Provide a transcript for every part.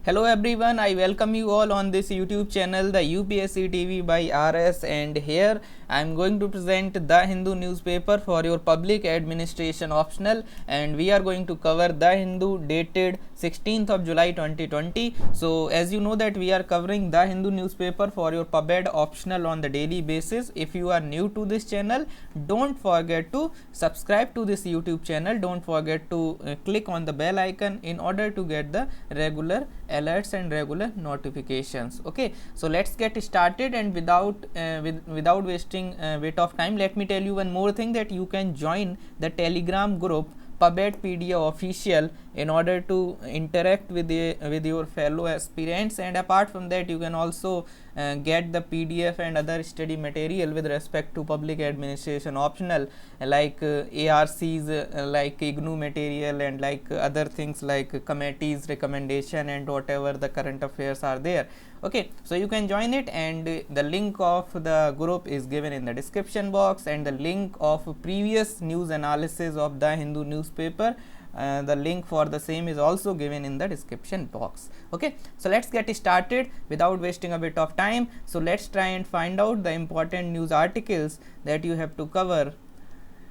Hello everyone, I welcome you all on this YouTube channel, the UPSC TV by RS, and here I am going to present The Hindu newspaper for your public administration optional, and we are going to cover The Hindu dated 16th of July 2020. So as you know that we are covering The Hindu newspaper for your PubEd optional on the daily basis. If you are new to this channel, don't forget to subscribe to this YouTube channel. Don't forget to click on the bell icon in order to get the regular alerts and regular notifications. Okay, so let's get started, and without wasting bit of time, let me tell you one more thing, that you can join the Telegram group PubEdpedia official in order to interact with your fellow aspirants, and apart from that you can also get the PDF and other study material with respect to public administration optional, like ARCs, like IGNOU material, and like other things like committees recommendation and whatever the current affairs are there. Okay, so you can join it, and the link of the group is given in the description box, and the link of previous news analysis of the Hindu newspaper, the link for the same is also given in the description box. Okay, so let's get started without wasting a bit of time. So let's try and find out the important news articles that you have to cover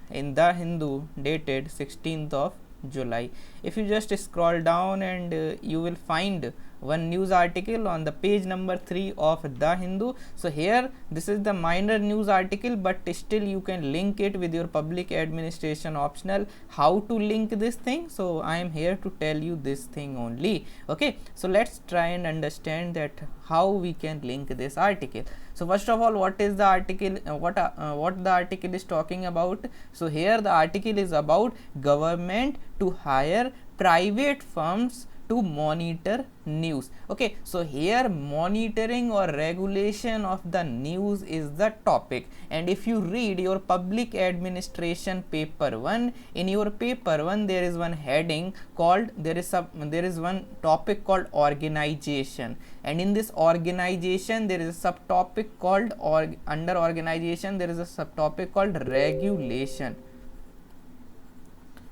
in the Hindu dated 16th of July. If you just scroll down, and you will find one news article on the page number 3 of the Hindu. So here this is the minor news article, but still you can link it with your public administration optional. How to link this thing? So I am here to tell you this thing only. Okay, so let's try and understand that how we can link this article. So first of all, what is the article, what the article is talking about? So here the article is about government to hire private firms to monitor news. Okay, so here monitoring or regulation of the news is the topic, and if you read your public administration paper 1, in your paper 1 there is one heading called, there is one topic called organization, and in this organization there is a subtopic called, or under organization there is a subtopic called regulation.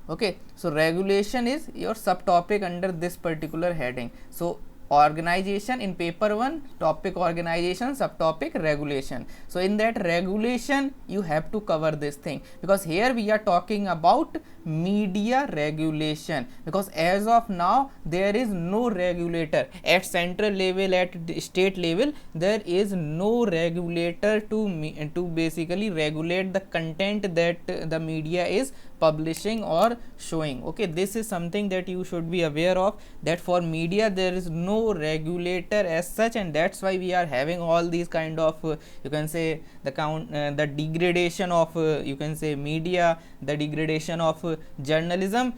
Okay, so regulation is your subtopic under this particular heading. So organization in paper 1, topic organization, subtopic regulation. So in that regulation you have to cover this thing, because here we are talking about media regulation, because as of now there is no regulator at central level, at state level there is no regulator to basically regulate the content that the media is publishing or showing. Okay, this is something that you should be aware of, that for media there is no regulator as such, and that's why we are having all these kind of you can say the degradation of you can say media, the degradation of journalism,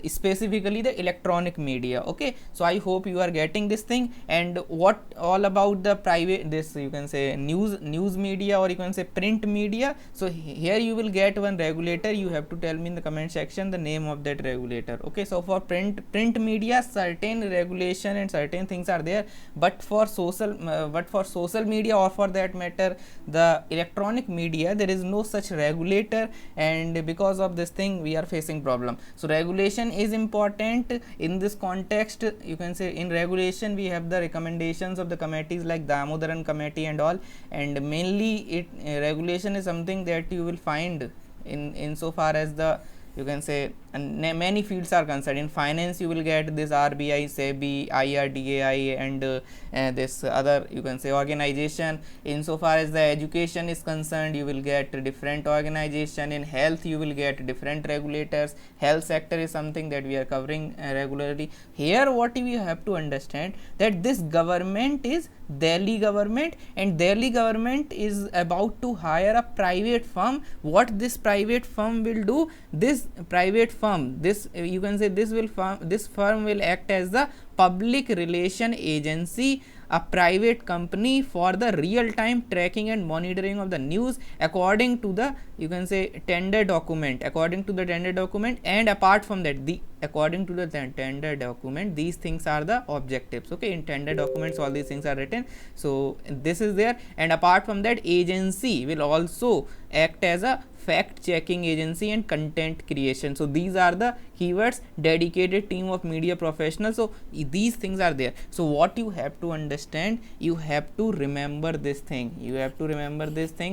specifically the electronic media. Okay, so I hope you are getting this thing. And what all about the private, this you can say news media, or you can say print media. So here you will get one regulator. You have to tell me in the comment section the name of that regulator. Okay, so for print media certain regulation and certain things are there, but for social media, or for that matter the electronic media, there is no such regulator, and because of this thing we are facing problem. So regulation is important in this context. You can say in regulation we have the recommendations of the committees like Damodaran committee and all, and mainly regulation is something that you will find in so far as the you can say many fields are concerned. In finance you will get this RBI, SEBI, IRDAI, and this other you can say organization. In so far as the education is concerned, you will get different organization. In health you will get different regulators. Health sector is something that we are covering regularly. Here what we have to understand, that this government is Delhi government, and Delhi government is about to hire a private firm. What this private firm will do, this private firm, this you can say this firm will act as the public relation agency, a private company for the real time tracking and monitoring of the news according to the you can say tender document, and apart from that according to the tender document, these things are the objectives. Okay, in tender documents all these things are written, so this is there. And apart from that, agency will also act as a fact checking agency, and content creation. So these are the keywords. Dedicated team of media professionals. So these things are there. So what you have to understand, you have to remember this thing,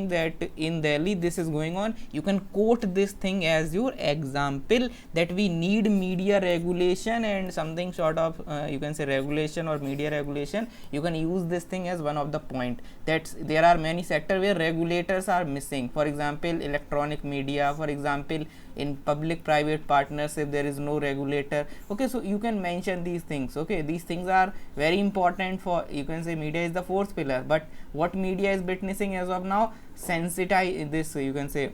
that in Delhi this is going on. You can quote this thing as your example, that we need media regulation and something sort of you can say regulation or media regulation. You can use this thing as one of the point, that there are many sectors where regulators are missing. For example, electronic media, for example, in public private partnership there is no regulator. Okay, so you can mention these things. Okay, these things are very important for, you can say, media is the fourth pillar. But what media is witnessing as of now, sensitize this, you can say,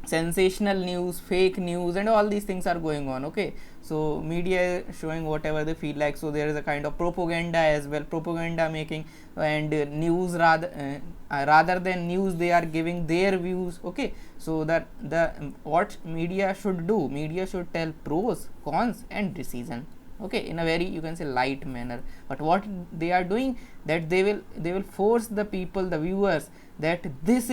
sensational news, fake news, and all these things are going on. Okay, so media is showing whatever they feel like. So there is a kind of propaganda as well, propaganda making, and news rather than news they are giving their views. Okay, so that the what media should do, media should tell pros, cons, and decision. Okay, in a very, you can say, light manner. But what they are doing, that they will force the people, the viewers, that this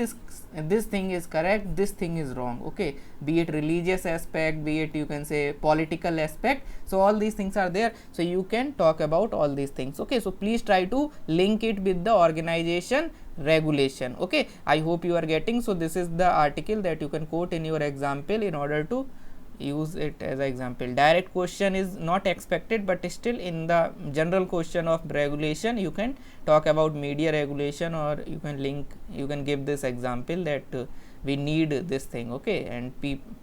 thing is correct, this thing is wrong. Okay, be it religious aspect, be it, you can say, political aspect. So all these things are there. So you can talk about all these things. Okay, so please try to link it with the organization regulation. Okay, I hope you are getting. So this is the article that you can quote in your example in order to use it as an example. Direct question is not expected, but still in the general question of regulation you can talk about media regulation, or you can link, you can give this example that we need this thing. Okay, and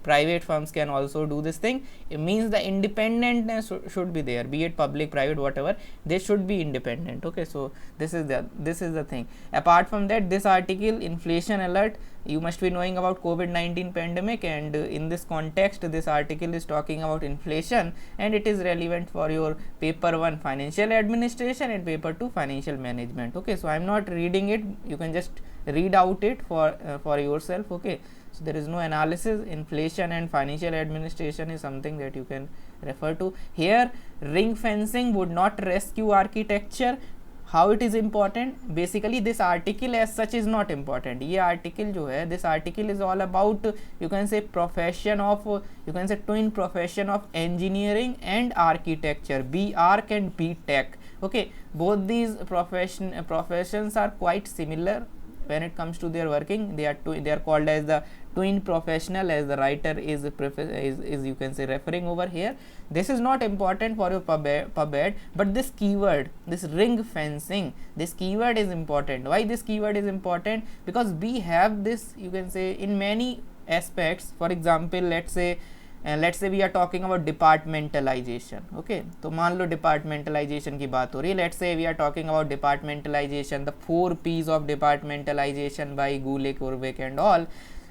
private firms can also do this thing. It means the independentness should be there, be it public, private, whatever, they should be independent. Okay, so this is the thing. Apart from that, this article, inflation alert, you must be knowing about COVID-19 pandemic, and in this context this article is talking about inflation, and it is relevant for your paper 1 financial administration and paper 2 financial management. Okay, so I am not reading it, you can just read out it for yourself. Okay, so there is no analysis. Inflation and financial administration is something that you can refer to. Here, ring fencing would not rescue architecture. How it is important? Basically this article as such is not important. ये article जो है, this article is all about, you can say, profession of, you can say, twin profession of engineering and architecture, B Arch and B Tech. Okay, both these professions are quite similar when it comes to their working. They are called as the twin professional, as the writer is you can say referring over here. This is not important for your pub-ed, but this keyword, this ring fencing, this keyword is important. Why this keyword is important? Because we have this, you can say, in many aspects. For example, let's say we are talking about departmentalization. Okay, तो मान लो departmentalization की बात हो रही है. Let's say we are talking about departmentalization, the 4 P's of departmentalization by Gulick, Urvik and all,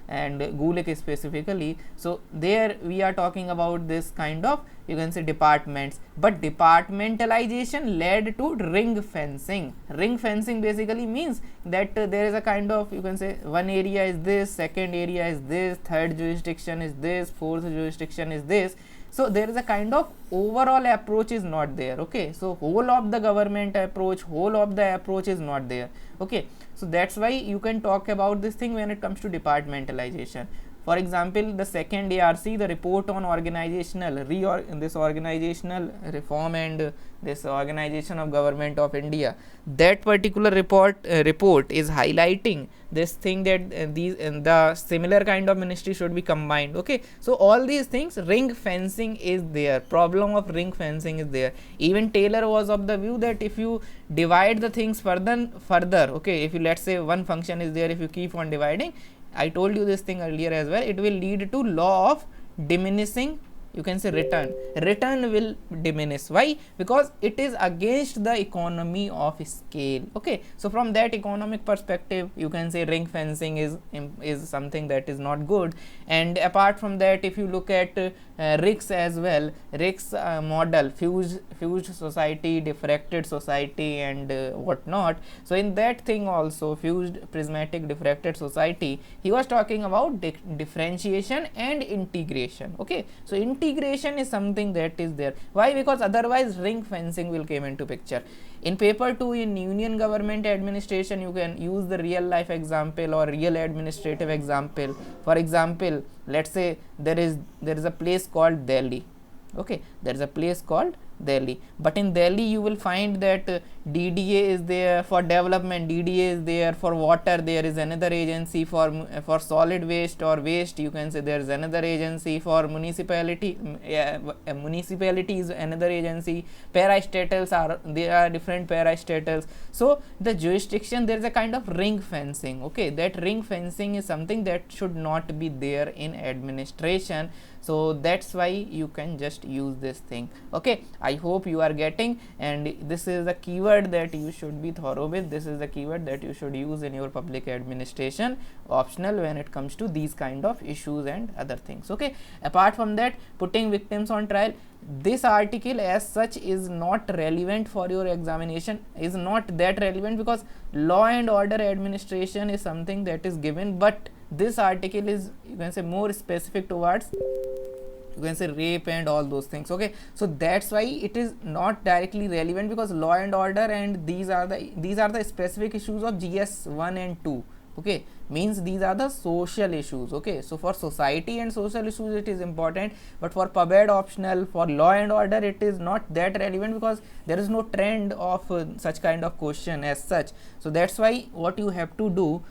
and Gulick specifically. So there we are talking about this kind of, you can say, departments, but departmentalization led to ring fencing. Ring fencing basically means that there is a kind of, you can say, one area is this, second area is this, third jurisdiction is this, fourth jurisdiction is this. So there is a kind of overall approach is not there. Okay, so whole of the government approach, whole of the approach is not there. Okay, so that's why you can talk about this thing when it comes to departmentalization. For example, the second ARC, the report on organizational reform and this organization of government of India, that particular report is highlighting this thing that the similar kind of ministry should be combined. Okay, so all these things, ring fencing is there, problem of ring fencing is there. Even Taylor was of the view that if you divide the things further, okay, if you, let's say, one function is there, if you keep on dividing, I told you this thing earlier as well, it will lead to law of diminishing, you can say, return will diminish. Why? Because it is against the economy of scale. Okay, so from that economic perspective, you can say ring fencing is something that is not good. And apart from that, if you look at RICS as well, RICS model, fused society, diffracted society and whatnot. So in that thing also, fused, prismatic, diffracted society, he was talking about differentiation and integration. Okay, so in integration is something that is there. Why? Because otherwise ring fencing will came into picture. In paper 2 in union government administration, you can use the real life example or real administrative example. For example, let's say there is a place called Delhi. Okay, there is a place called Delhi, but in Delhi you will find that DDA is there for development, DDA is there for water, there is another agency for solid waste or waste, you can say there is another agency for municipality, municipality is another agency, parastatals there are different parastatals. So the jurisdiction, there is a kind of ring fencing. Okay, that ring fencing is something that should not be there in administration. So that's why you can just use this thing. Okay, I hope you are getting, and this is the keyword that you should be thorough with. This is the keyword that you should use in your public administration optional when it comes to these kind of issues and other things. Okay, apart from that, putting victims on trial, this article as such is not relevant for your examination, is not that relevant, because law and order administration is something that is given, but this article is, you can say, more specific towards, you can say, rape and all those things. Okay, so that's why it is not directly relevant, because law and order and these are the specific issues of GS 1 and 2. Okay, means these are the social issues. Okay, so for society and social issues it is important, but for pub-ed optional, for law and order, it is not that relevant, because there is no trend of such kind of question as such. So that's why what you have to do,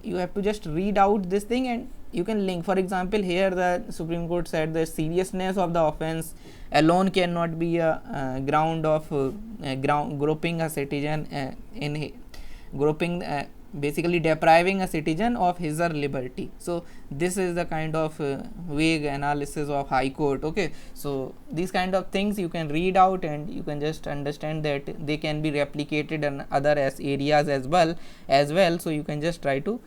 you have to just read out this thing and you can link. For example, here the Supreme Court said the seriousness of the offence alone cannot be a ground of groping a citizen basically depriving a citizen of his or liberty. So this is the kind of vague analysis of High Court. Okay, so these kind of things you can read out and you can just understand that they can be replicated in other areas as well. So you can just try to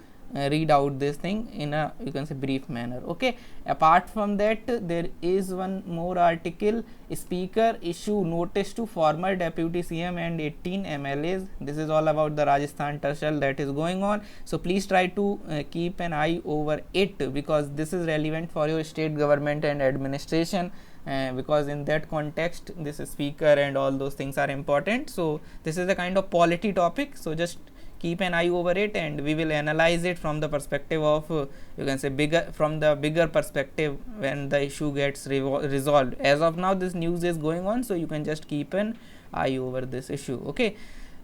read out this thing in a, you can say, brief manner. Okay, apart from that, there is one more article, Speaker issue notice to former deputy CM and 18 MLAs. This is all about the Rajasthan tussle that is going on. So please try to keep an eye over it, because this is relevant for your state government and administration. Because in that context this speaker and all those things are important. So this is a kind of polity topic, so just keep an eye over it, and we will analyze it from the perspective of you can say bigger perspective when the issue gets resolved. As of now this news is going on, so you can just keep an eye over this issue. Okay,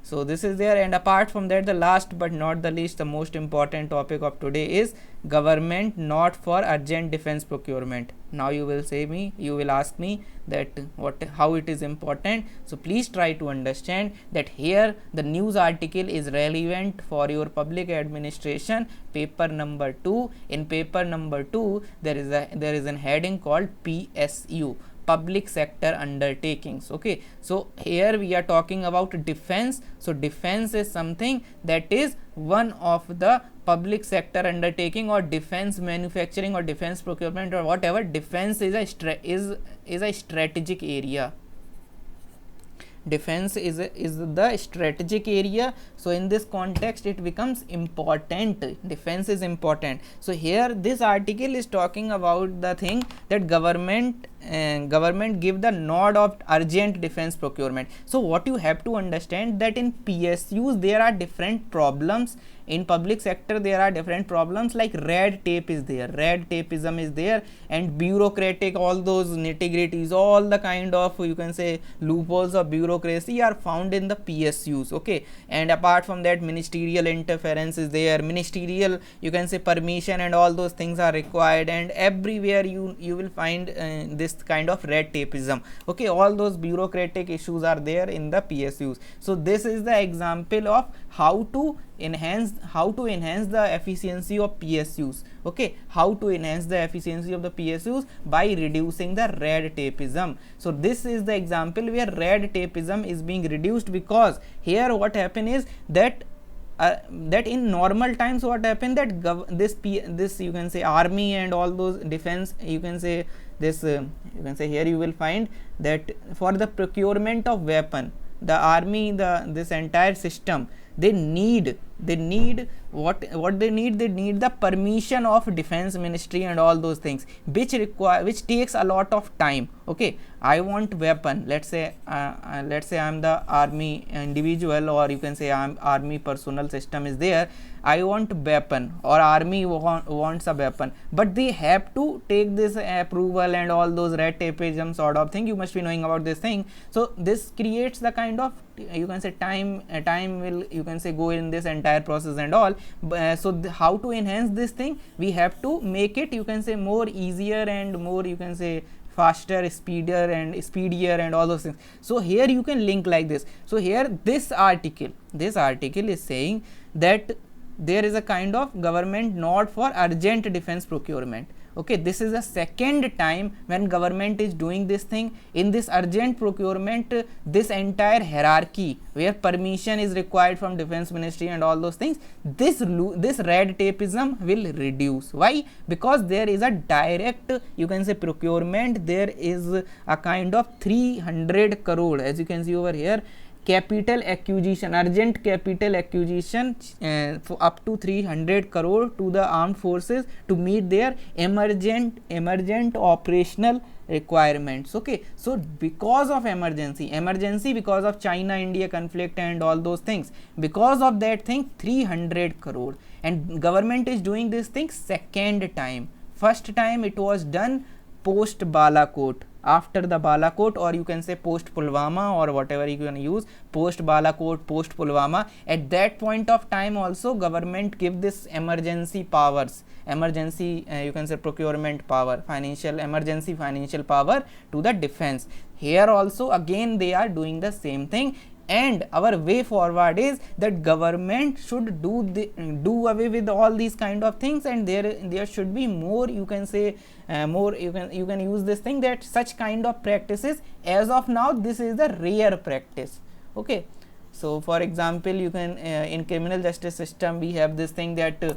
so this is there. And apart from that, the last but not the least, the most important topic of today is government not for urgent defense procurement. Now you will ask me that how it is important. So please try to understand that here the news article is relevant for your public administration paper number 2. In paper number 2 there is an heading called PSU, public sector undertakings. Okay, so here we are talking about defense. So defense is something that is one of the public sector undertaking, or defense manufacturing, or defense procurement, or whatever. Defense is a strategic area. Defense is the strategic area. So in this context it becomes important. Defense is important. So here this article is talking about the thing that government give the nod of urgent defense procurement. So what you have to understand, that in PSUs there are different problems. In public sector there are different problems, like red tape is there, red tapeism is there, and bureaucratic, all those nitty-gritties, all the kind of, you can say, loopholes of bureaucracy are found in the PSUs. Okay, and apart from that, ministerial interference is there, ministerial, you can say, permission and all those things are required, and everywhere you will find this kind of red tapeism. Okay, all those bureaucratic issues are there in the PSUs. So this is the example of how to enhance the efficiency of PSUs. Okay, how to enhance the efficiency of the PSUs by reducing the red tapeism. So this is the example where red tapeism is being reduced, because here what happened is that that in normal times what happened, that this you can say army and all those defense, you can say this you can say, here you will find that for the procurement of weapon, the army, this entire system, they need what they need the permission of defense ministry and all those things, which takes a lot of time. Okay, I want weapon, let's say I'm the army individual, or you can say I'm army personnel system is there, I want weapon, or army wants a weapon, but they have to take this approval and all those red tapeism sort of thing. You must be knowing about this thing. So this creates the kind of, you can say, time will, you can say, go in this entire process and all. So how to enhance this thing? We have to make it, you can say, more easier and more, you can say, faster, speedier and all those things. So here you can link like this. So here this article is saying that there is a kind of government nod for urgent defense procurement. Okay, this is the second time when government is doing this thing. In this urgent procurement, this entire hierarchy where permission is required from defense ministry and all those things, this red tapeism will reduce. Why? Because there is a direct, you can say, procurement. There is a kind of 300 crore, as you can see over here, capital acquisition, urgent capital acquisition for up to 300 crore to the armed forces to meet their emergent operational requirements. Okay, so because of emergency because of China India conflict and all those things, because of that thing, 300 crore, and government is doing this thing second time. First time it was done post Balakot, after the Balakot, or you can say post Pulwama, or whatever you can use, post Balakot, post Pulwama. At that point of time also government give this emergency powers, you can say procurement power, emergency financial power to the defense. Here also again they are doing the same thing, and our way forward is that government should do away with all these kind of things, and there should be more, you can say, more, you can use this thing, that such kind of practices, as of now this is the rare practice. Okay, so for example, you can in criminal justice system we have this thing that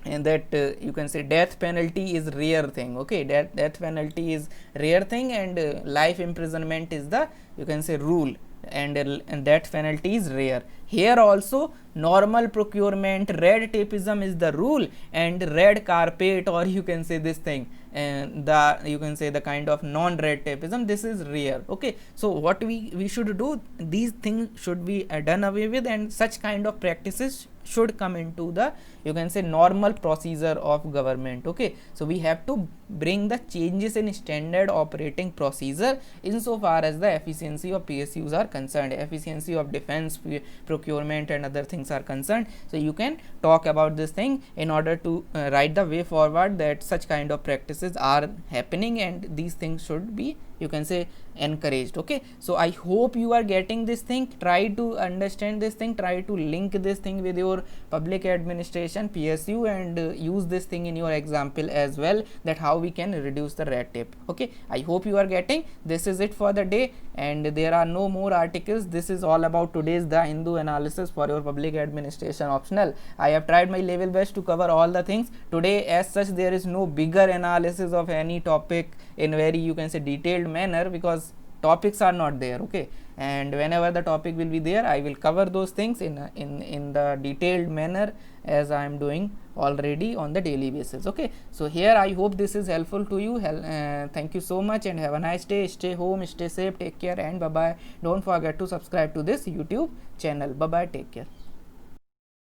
you can say death penalty is rare thing. Okay, death penalty is rare thing, and life imprisonment is the, you can say, rule, and that penalty is rare. Here also normal procurement, red tapeism is the rule, and red carpet, or you can say this thing, and you can say the kind of non-red tapeism, this is rare. Okay, so what we should do, these things should be done away with, and such kind of practices should come into the, you can say, normal procedure of government. Okay, so we have to bring the changes in standard operating procedure insofar as the efficiency of PSUs are concerned, efficiency of defense procurement and other things are concerned. So you can talk about this thing in order to write the way forward that such kind of practices are happening, and these things should be, you can say, encouraged. Okay, so I hope you are getting this thing. Try to understand this thing, try to link this thing with your public administration PSU, and use this thing in your example as well, that how we can reduce the red tape. Okay, I hope you are getting. This is it for the day, and there are no more articles. This is all about today's The Hindu analysis for your public administration optional. I have tried my level best to cover all the things today. As such, there is no bigger analysis of any topic in very, you can say, detailed manner, because topics are not there. Okay, and whenever the topic will be there, I will cover those things in the detailed manner as I am doing already on the daily basis. Okay, so here I hope this is helpful to you. Thank you so much, and have a nice day. Stay home, stay safe, take care, and bye bye. Don't forget to subscribe to this YouTube channel. Bye bye, take care.